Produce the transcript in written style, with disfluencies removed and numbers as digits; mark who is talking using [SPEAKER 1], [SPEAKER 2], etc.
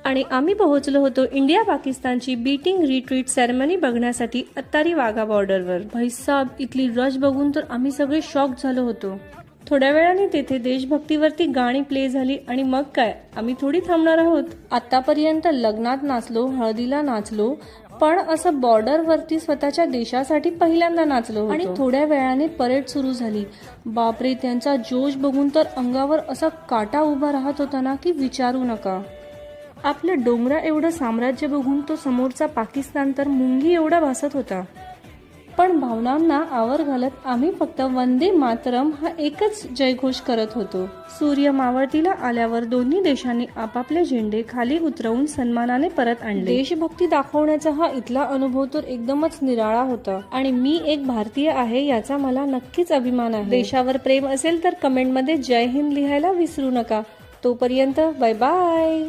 [SPEAKER 1] आणि आम्ही पोहोचलो होतो इंडिया पाकिस्तानची बीटिंग रिट्रीट सेरेमनी बघण्यासाठी अत्तारी वाघा बॉर्डरवर. भाईसाब, इथली रश बघून तर आम्ही सगळे शॉक झालो होतो. थोड्या वेळाने तेथे देशभक्तीवरती गाणी प्ले झाली आणि मग काय, आम्ही थोडी थांबणार आहोत. आतापर्यंत लग्नात नाचलो, हळदीला नाचलो, पण असं बॉर्डरवरती स्वतःच्या देशासाठी पहिल्यांदा नाचलो होतो. आणि थोड्या वेळाने परेड सुरू झाली. बापरे, त्यांचा जोश बघून तर अंगावर असा काटा उभा राहत होता ना की विचारू नका. आपलं डोंगरा एवढं साम्राज्य बघून तो समोरचा पाकिस्तान तर मुंगी एवढा भासत होता. पण भावनांना आवर घालत आम्ही फक्त वंदे मातरम हा एकच जयघोष करत होतो. सूर्य मावळतीला आल्यावर दोन्ही देशांनी आपापले झेंडे खाली उतरवून सन्मानाने परत आणले. देशभक्ती दाखवण्याचा हा इथला अनुभव तर एकदमच निराळा होता. आणि मी एक भारतीय आहे याचा मला नक्कीच अभिमान आहे. देशावर प्रेम असेल तर कमेंटमध्ये जय हिंद लिहायला विसरू नका. तोपर्यंत बाय बाय.